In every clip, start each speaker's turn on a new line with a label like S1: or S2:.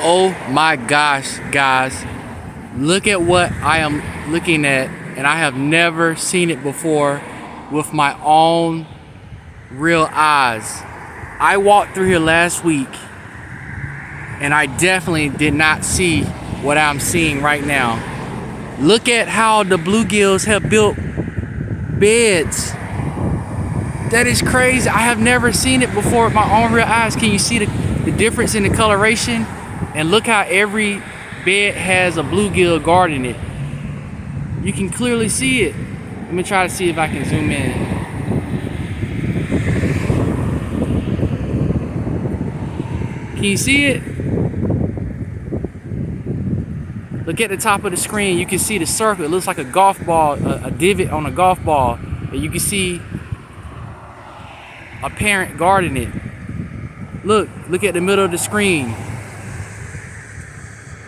S1: Oh my gosh, guys. Look at what I am looking at, and I have never seen it before with my own real eyes. I walked through here last week, and I definitely did not see what I'm seeing right now. Look at how the bluegills have built beds. That is crazy. I have never seen it before with my own real eyes. Can you see the difference in the coloration? And look how every bed has a bluegill guarding it. You can clearly see it. Let me try to see if I can zoom in. Can you see it? Look at the top of the screen. You can see the circle. It looks like a golf ball, a divot on a golf ball. And you can see a parent guarding it. Look at the middle of the screen.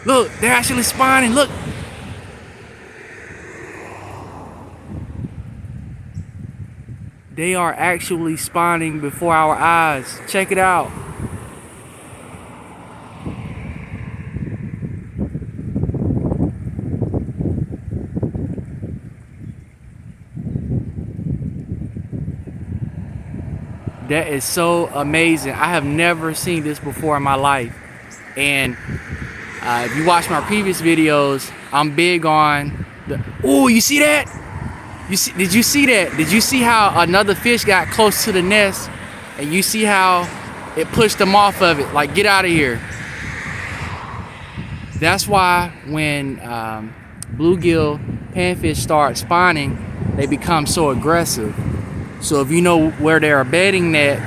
S1: Look, they're actually spawning. Look. They are actually spawning before our eyes. Check it out. That is so amazing. I have never seen this before in my life. And if you watch my previous videos, I'm big on the... Oh, you see that? Did you see that? Did you see how another fish got close to the nest? And you see how it pushed them off of it? Like, get out of here. That's why when bluegill panfish start spawning, they become so aggressive. So if you know where they're bedding net,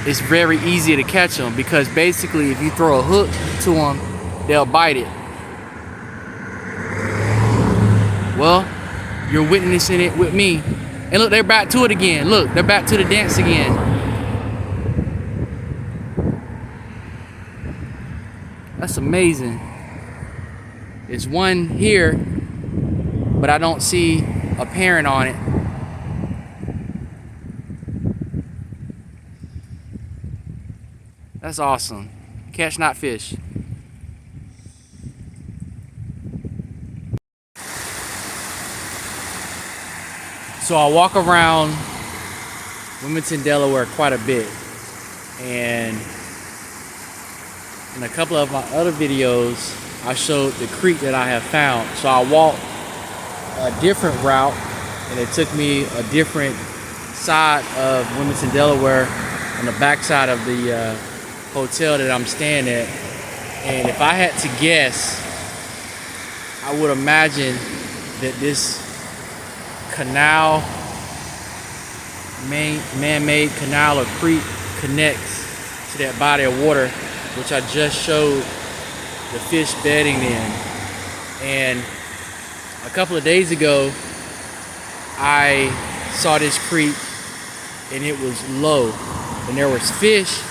S1: it's very easy to catch them, because basically if you throw a hook to them, they'll bite it. Well, you're witnessing it with me. And look, they're back to it again. Look, they're back to the dance again. That's amazing. There's one here, but I don't see a parent on it. That's awesome. Catch, not fish. So I walk around Wilmington, Delaware quite a bit. And in a couple of my other videos, I showed the creek that I have found. So I walked a different route, and it took me a different side of Wilmington, Delaware, on the backside of the hotel that I'm staying at. And if I had to guess, I would imagine that this canal, man-made canal or creek, connects to that body of water which I just showed the fish bedding in. And a couple of days ago, I saw this creek and it was low, and there was fish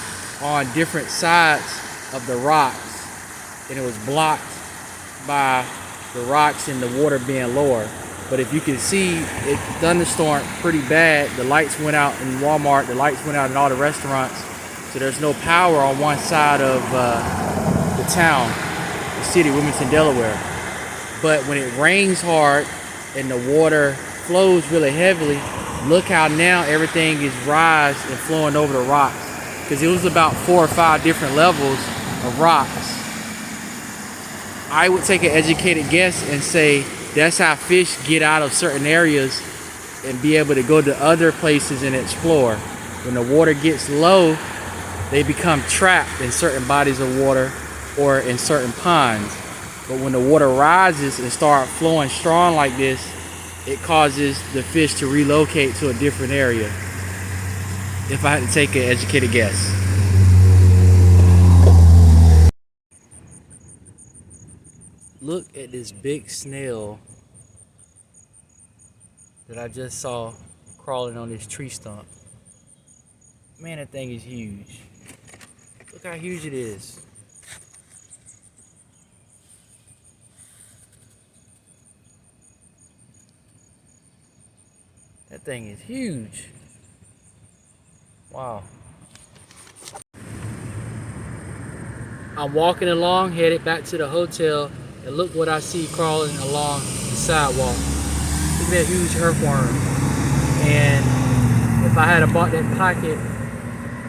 S1: on different sides of the rocks, and it was blocked by the rocks and the water being lower. But if you can see, it thunderstormed pretty bad. The lights went out in Walmart, the lights went out in all the restaurants, so there's no power on one side of the town, the city, Wilmington, Delaware. But when it rains hard and the water flows really heavily, look how now everything is rising and flowing over the rocks, because it was about 4 or 5 different levels of rocks. I would take an educated guess and say that's how fish get out of certain areas and be able to go to other places and explore. When the water gets low, they become trapped in certain bodies of water or in certain ponds. But when the water rises and start flowing strong like this, it causes the fish to relocate to a different area, if I had to take an educated guess. Look at this big snail that I just saw crawling on this tree stump. Man, that thing is huge. Look how huge it is. That thing is huge. Wow. I'm walking along, headed back to the hotel, and look what I see crawling along the sidewalk. Look at that huge earthworm. And if I had bought that pocket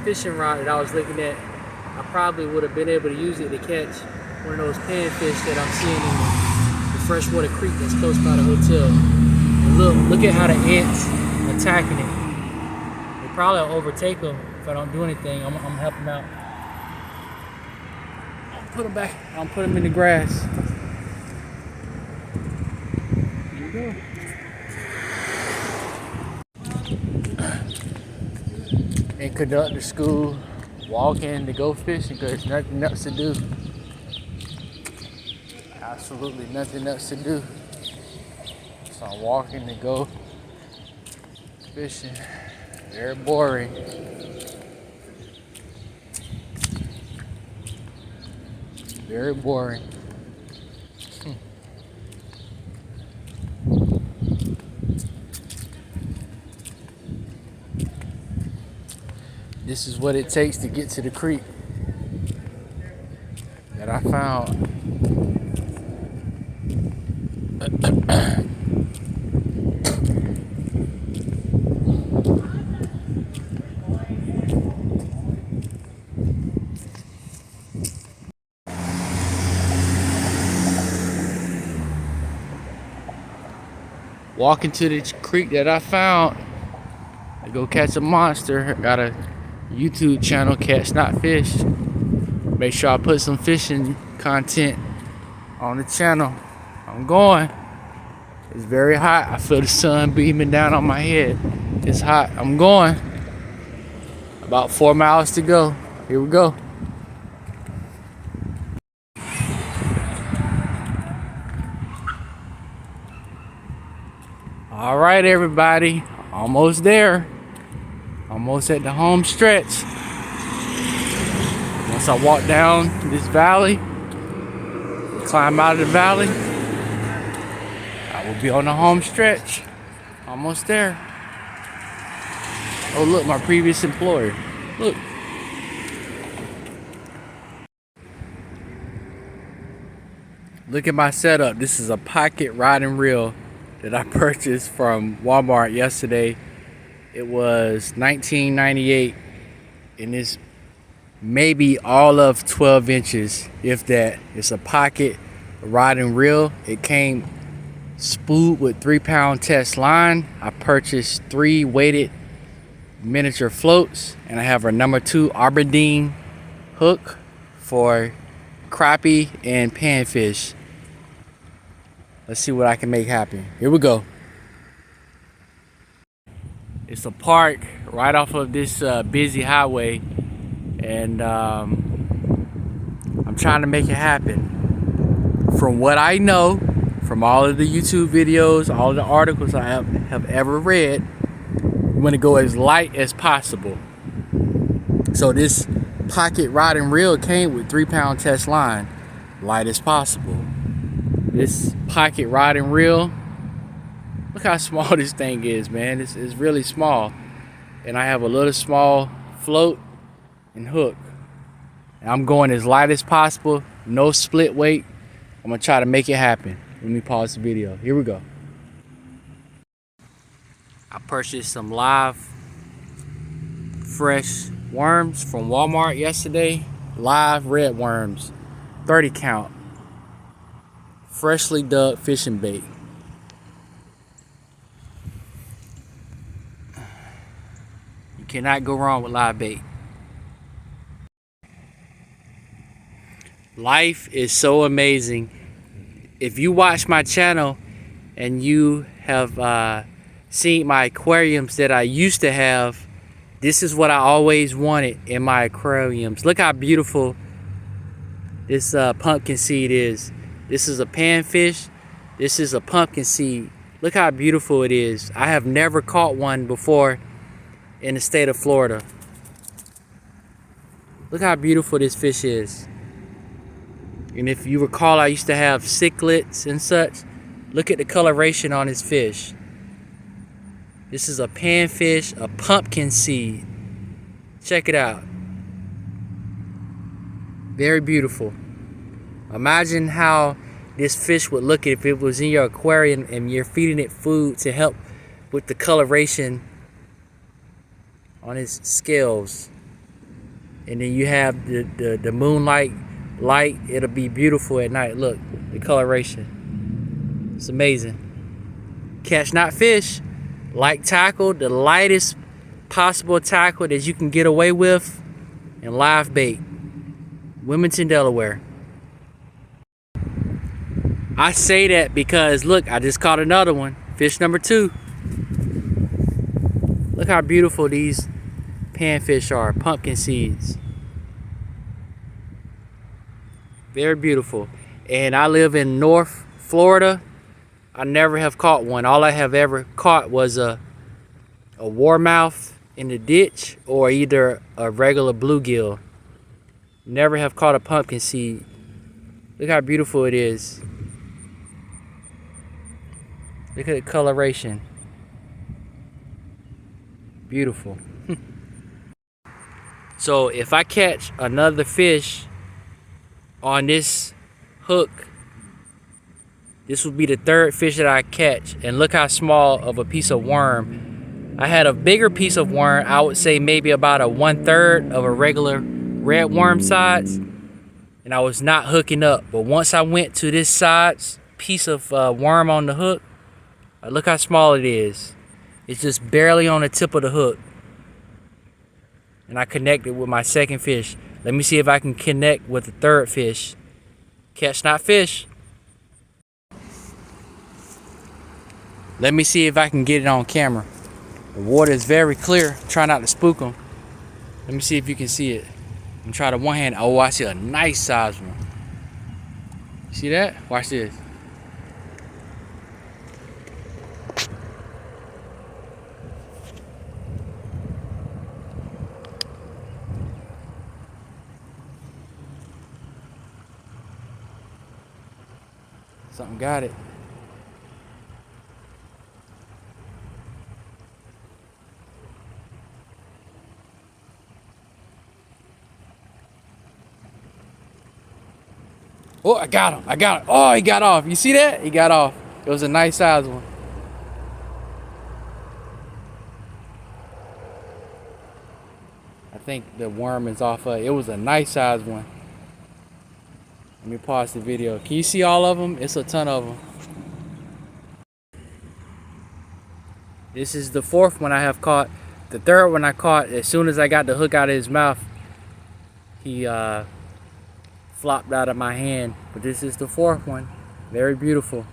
S1: fishing rod that I was looking at, I probably would have been able to use it to catch one of those panfish that I'm seeing in the freshwater creek that's close by the hotel. And look at how the ants attacking it. They probably will overtake them if I don't do anything. I'm gonna help them out. I'll put them back. I'll put them in the grass. Here you go. In conductor school, walking to go fishing because there's nothing else to do. Absolutely nothing else to do. So I'm walking to go fishing. Very boring. Very boring. This is what it takes to get to the creek that I found. Walking to the creek that I found to go catch a monster. Got a YouTube channel, Catch Not Fish. Make sure I put some fishing content on the channel. I'm going. It's very hot. I feel the sun beaming down on my head. It's hot. I'm going. About 4 miles to go. Here we go. All right, everybody. Almost there. Almost at the home stretch. Once I walk down this valley, climb out of the valley, I will be on the home stretch. Almost there. Oh, look, my previous employer. Look. Look at my setup. This is a pocket rod and reel that I purchased from Walmart yesterday. It was $19.98, and it's maybe all of 12 inches, if that. It's a pocket rod and reel. It came spooled with 3-pound test line. I purchased 3 weighted miniature floats, and I have a number 2 Aberdeen hook for crappie and panfish. Let's see what I can make happen. Here we go. It's a park right off of this busy highway, and I'm trying to make it happen. From what I know, from all of the YouTube videos, all of the articles I have ever read, you want to go as light as possible. So this pocket rod and reel came with 3-pound test line, light as possible. This pocket rod and reel, look how small this thing is, man. It's really small. And I have a little small float and hook. And I'm going as light as possible, no split weight. I'm gonna try to make it happen. Let me pause the video. Here we go. I purchased some live, fresh worms from Walmart yesterday. Live red worms, 30 count. Freshly dug fishing bait. You cannot go wrong with live bait. Life is so amazing. If you watch my channel and you have seen my aquariums that I used to have, this is what I always wanted in my aquariums. Look how beautiful this pumpkin seed is. This is a panfish. This is a pumpkin seed. Look how beautiful it is. I have never caught one before in the state of Florida. Look how beautiful this fish is. And if you recall, I used to have cichlids and such. Look at the coloration on this fish. This is a panfish, a pumpkin seed. Check it out. Very beautiful. Imagine how this fish would look if it was in your aquarium and you're feeding it food to help with the coloration on its scales. And then you have the moonlight light. It'll be beautiful at night. Look, the coloration. It's amazing. Catch not fish. Light tackle, the lightest possible tackle that you can get away with, and live bait. Wilmington, Delaware. I say that because look, I just caught another one. Fish number 2. Look how beautiful these panfish are, pumpkin seeds. Very beautiful. And I live in North Florida. I never have caught one. All I have ever caught was a warmouth in the ditch or either a regular bluegill. Never have caught a pumpkin seed. Look how beautiful it is. Look at the coloration. Beautiful. So if I catch another fish on this hook, this will be the 3rd fish that I catch. And look how small of a piece of worm. I had a bigger piece of worm. I would say maybe about a 1/3 of a regular red worm size. And I was not hooking up. But once I went to this size piece of worm on the hook, look how small it is. It's just barely on the tip of the hook. And I connected with my 2nd fish. Let me see if I can connect with the 3rd fish. Catch not fish. Let me see if I can get it on camera. The water is very clear. Try not to spook them. Let me see if you can see it. I'm trying to one hand. Oh, I see a nice size one. See that? Watch this. Something got it. Oh, I got him. I got him. Oh, he got off. You see that? He got off. It was a nice size one. I think the worm is off of it. It was a nice size one. Let me pause the video. Can you see all of them? It's a ton of them. This is the 4th one I have caught. The 3rd one I caught, as soon as I got the hook out of his mouth, he flopped out of my hand. But this is the 4th one. Very beautiful.